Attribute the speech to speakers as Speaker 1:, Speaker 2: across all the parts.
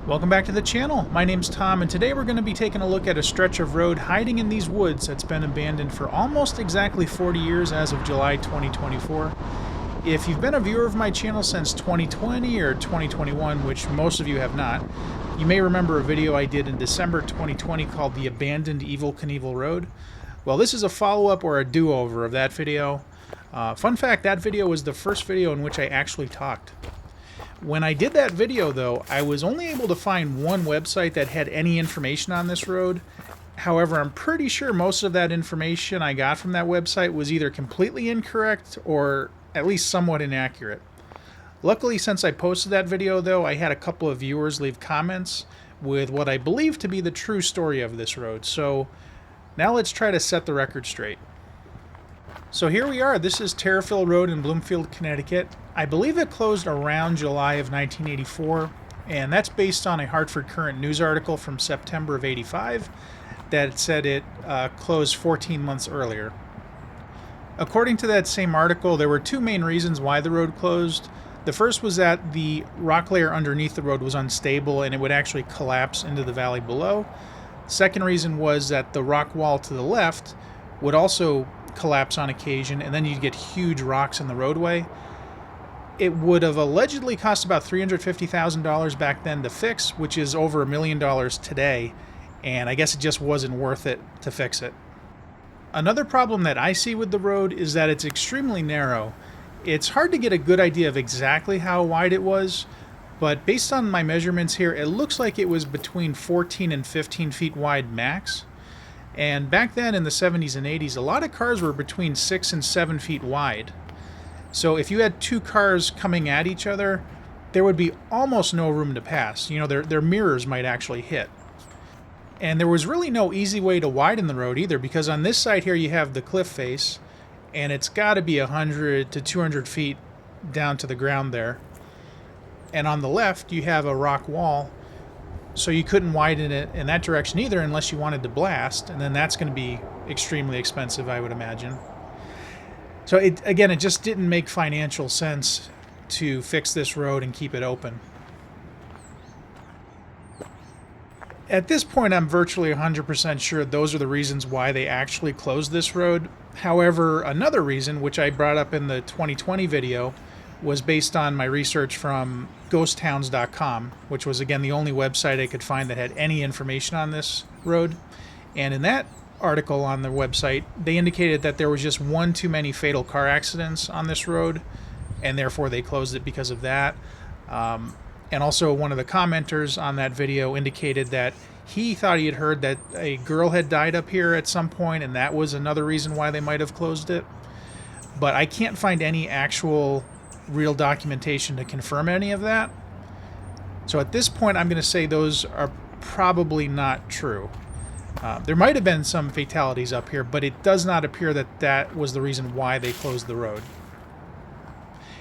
Speaker 1: Welcome back to the channel. My name's Tom, and today we're going to be taking a look at a stretch of road hiding in these woods that's been abandoned for almost exactly 40 years as of July 2024. If you've been a viewer of my channel since 2020 or 2021, which most of you have not, you may remember a video I did in December 2020 called The Abandoned Evel Knievel Road. Well, this is a follow-up or a do-over of that video. Fun fact, that video was the first video in which I actually talked. When I did that video, though, I was only able to find one website that had any information on this road. However, I'm pretty sure most of that information I got from that website was either completely incorrect or at least somewhat inaccurate. Luckily, since I posted that video, though, I had a couple of viewers leave comments with what I believe to be the true story of this road. So now let's try to set the record straight. So here we are. This is Tariffville Road in Bloomfield, Connecticut. I believe it closed around July of 1984, and that's based on a Hartford Courant news article from September of '85 that said it closed 14 months earlier. According to that same article, there were two main reasons why the road closed. The first was that the rock layer underneath the road was unstable and it would actually collapse into the valley below. Second reason was that the rock wall to the left would also collapse on occasion, and then you'd get huge rocks in the roadway. It would have allegedly cost about $350,000 back then to fix, which is over $1 million today, and I guess it just wasn't worth it to fix it. Another problem that I see with the road is that it's extremely narrow. It's hard to get a good idea of exactly how wide it was, but based on my measurements here, it looks like it was between 14 and 15 feet wide max. And back then in the 70s and 80s, a lot of cars were between 6 and 7 feet wide. So if you had two cars coming at each other, there would be almost no room to pass. You know, their mirrors might actually hit. And there was really no easy way to widen the road either, because on this side here you have the cliff face, and it's got to be 100 to 200 feet down to the ground there. And on the left you have a rock wall, so you couldn't widen it in that direction either unless you wanted to blast, and then that's going to be extremely expensive, I would imagine. So it just didn't make financial sense to fix this road and keep it open. At this point, I'm virtually 100% sure those are the reasons why they actually closed this road. However, another reason, which I brought up in the 2020 video, was based on my research from ghosttowns.com, which was, again, the only website I could find that had any information on this road. And in that article on the website, they indicated that there was just one too many fatal car accidents on this road, and therefore they closed it because of that. And also one of the commenters on that video indicated that he thought he had heard that a girl had died up here at some point, and that was another reason why they might have closed it. But I can't find any actual real documentation to confirm any of that. So at this point, I'm going to say those are probably not true. There might have been some fatalities up here, but it does not appear that that was the reason why they closed the road.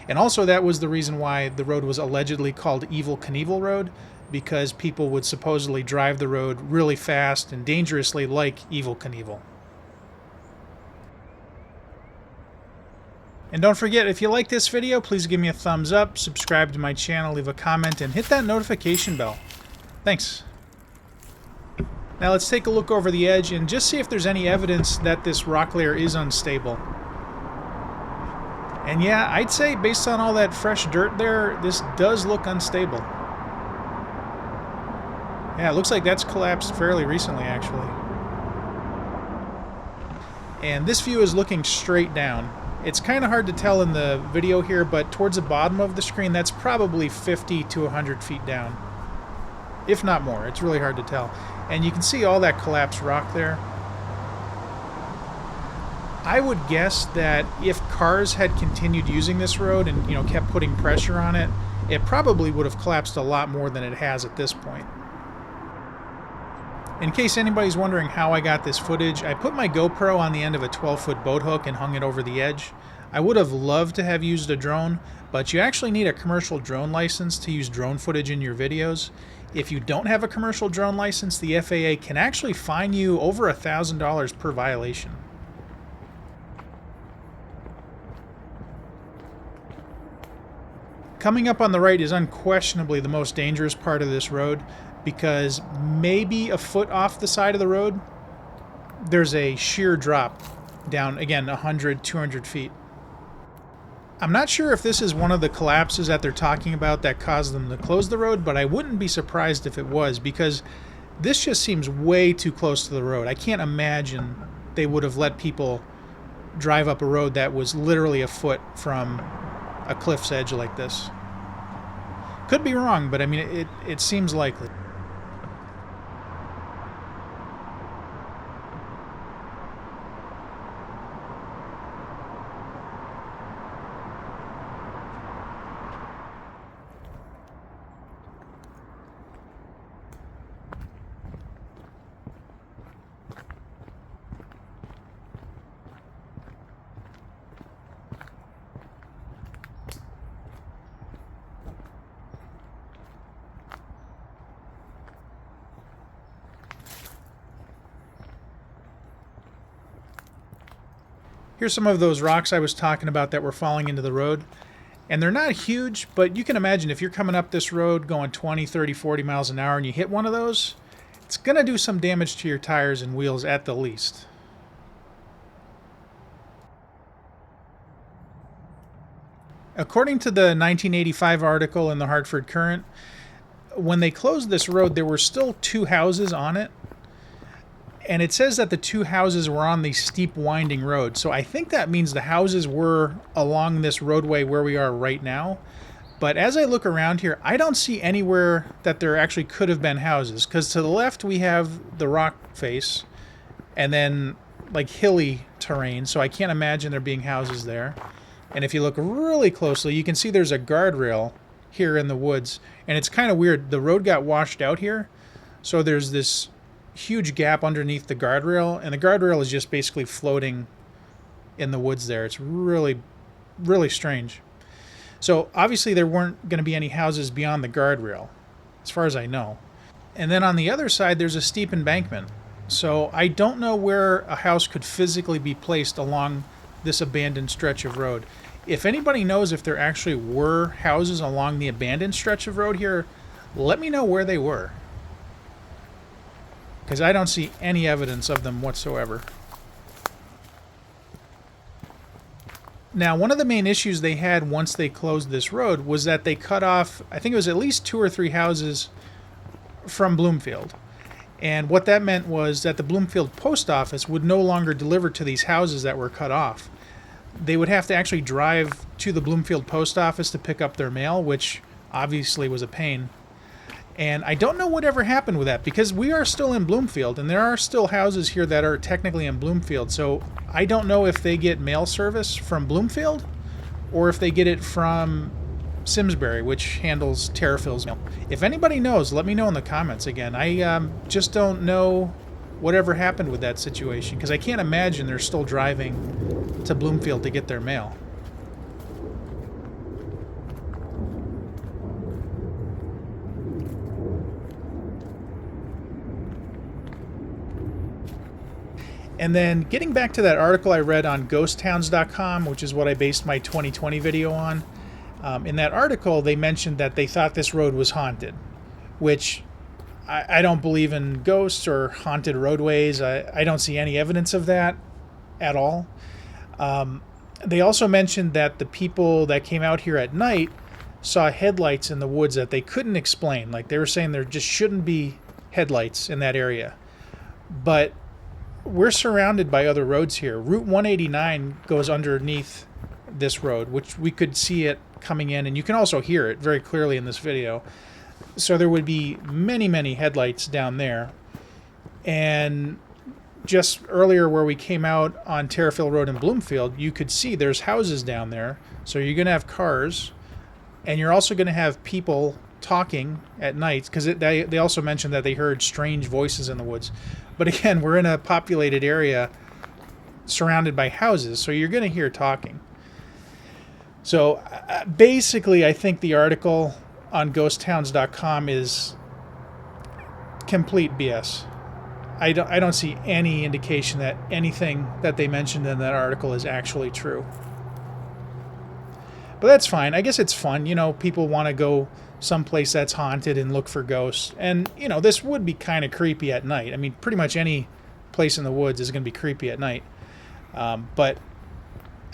Speaker 1: And also that was the reason why the road was allegedly called Evel Knievel Road, because people would supposedly drive the road really fast and dangerously like Evel Knievel. And don't forget, if you like this video, please give me a thumbs up, subscribe to my channel, leave a comment, and hit that notification bell. Thanks. Now let's take a look over the edge and just see if there's any evidence that this rock layer is unstable. And yeah, I'd say based on all that fresh dirt there, this does look unstable. Yeah, it looks like that's collapsed fairly recently, actually. And this view is looking straight down. It's kind of hard to tell in the video here, but towards the bottom of the screen, that's probably 50 to 100 feet down. If not more. It's really hard to tell. And you can see all that collapsed rock there. I would guess that if cars had continued using this road and, you know, kept putting pressure on it, it probably would have collapsed a lot more than it has at this point. In case anybody's wondering how I got this footage, I put my GoPro on the end of a 12-foot boat hook and hung it over the edge. I would have loved to have used a drone, but you actually need a commercial drone license to use drone footage in your videos. If you don't have a commercial drone license, the FAA can actually fine you over $1,000 per violation. Coming up on the right is unquestionably the most dangerous part of this road, because maybe a foot off the side of the road, there's a sheer drop down, again, 100, 200 feet. I'm not sure if this is one of the collapses that they're talking about that caused them to close the road, but I wouldn't be surprised if it was, because this just seems way too close to the road. I can't imagine they would have let people drive up a road that was literally a foot from a cliff's edge like this. Could be wrong, but I mean, it seems likely. Here's some of those rocks I was talking about that were falling into the road. And they're not huge, but you can imagine if you're coming up this road going 20, 30, 40 miles an hour and you hit one of those, it's going to do some damage to your tires and wheels at the least. According to the 1985 article in the Hartford Courant, when they closed this road, there were still 2 houses on it. And it says that the 2 houses were on the steep winding road. So I think that means the houses were along this roadway where we are right now. But as I look around here, I don't see anywhere that there actually could have been houses. Because to the left we have the rock face and then like hilly terrain. So I can't imagine there being houses there. And if you look really closely, you can see there's a guardrail here in the woods. And it's kind of weird. The road got washed out here. So there's this huge gap underneath the guardrail, and the guardrail is just basically floating in the woods there. It's really, really strange. So obviously there weren't going to be any houses beyond the guardrail, as far as I know. And then on the other side, there's a steep embankment. So I don't know where a house could physically be placed along this abandoned stretch of road. If anybody knows if there actually were houses along the abandoned stretch of road here, let me know where they were, because I don't see any evidence of them whatsoever. Now, one of the main issues they had once they closed this road was that they cut off, I think it was at least 2 or 3 houses from Bloomfield. And what that meant was that the Bloomfield post office would no longer deliver to these houses that were cut off. They would have to actually drive to the Bloomfield post office to pick up their mail, which obviously was a pain. And I don't know whatever happened with that, because we are still in Bloomfield, and there are still houses here that are technically in Bloomfield. So I don't know if they get mail service from Bloomfield or if they get it from Simsbury, which handles Tariffville's mail. If anybody knows, let me know in the comments again. I just don't know whatever happened with that situation, because I can't imagine they're still driving to Bloomfield to get their mail. And then getting back to that article I read on ghosttowns.com, which is what I based my 2020 video on. In that article, they mentioned that they thought this road was haunted, which I don't believe in ghosts or haunted roadways. I don't see any evidence of that at all. They also mentioned that the people that came out here at night saw headlights in the woods that they couldn't explain. Like, they were saying there just shouldn't be headlights in that area. But we're surrounded by other roads here. Route 189 goes underneath this road, which we could see it coming in, and you can also hear it very clearly in this video. So there would be many, many headlights down there. And just earlier where we came out on Tariffville Road in Bloomfield, you could see there's houses down there. So you're going to have cars, and you're also going to have people talking at night, because they also mentioned that they heard strange voices in the woods. But again, we're in a populated area surrounded by houses, so you're going to hear talking. So basically, I think the article on ghosttowns.com is complete BS. I don't see any indication that anything that they mentioned in that article is actually true. But that's fine. I guess it's fun. You know, people want to go someplace that's haunted and look for ghosts. And, you know, this would be kind of creepy at night. I mean, pretty much any place in the woods is going to be creepy at night. But,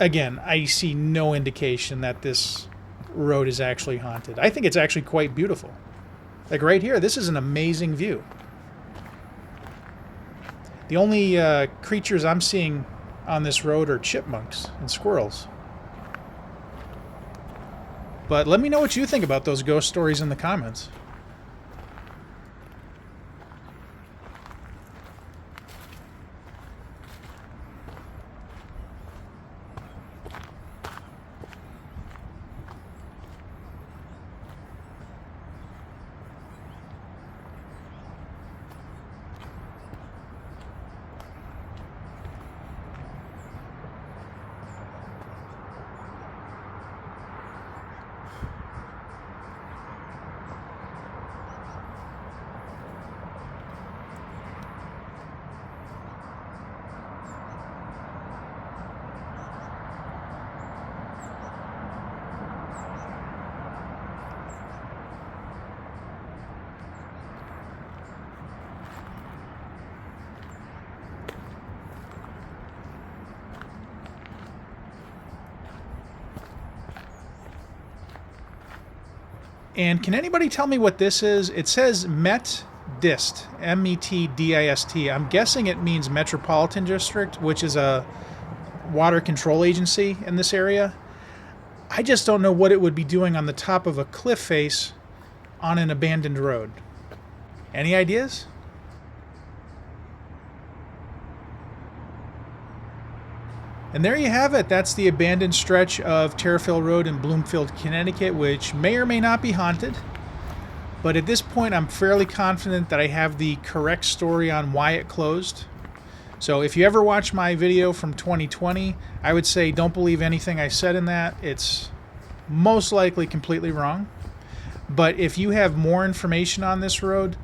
Speaker 1: again, I see no indication that this road is actually haunted. I think it's actually quite beautiful. Like right here, this is an amazing view. The only creatures I'm seeing on this road are chipmunks and squirrels. But let me know what you think about those ghost stories in the comments. And can anybody tell me what this is? It says Met-Dist, M-E-T-D-I-S-T. I'm guessing it means Metropolitan District, which is a water control agency in this area. I just don't know what it would be doing on the top of a cliff face on an abandoned road. Any ideas? And there you have it. That's the abandoned stretch of Tariffville Road in Bloomfield, Connecticut, which may or may not be haunted. But at this point, I'm fairly confident that I have the correct story on why it closed. So if you ever watch my video from 2020, I would say don't believe anything I said in that. It's most likely completely wrong. But if you have more information on this road,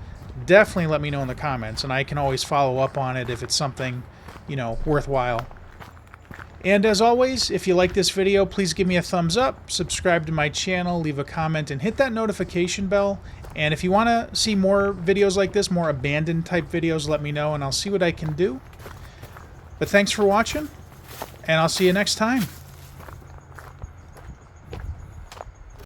Speaker 1: definitely let me know in the comments, and I can always follow up on it if it's something, you know, worthwhile. And as always, if you like this video, please give me a thumbs up, subscribe to my channel, leave a comment, and hit that notification bell. And if you want to see more videos like this, more abandoned type videos, let me know and I'll see what I can do. But thanks for watching, and I'll see you next time.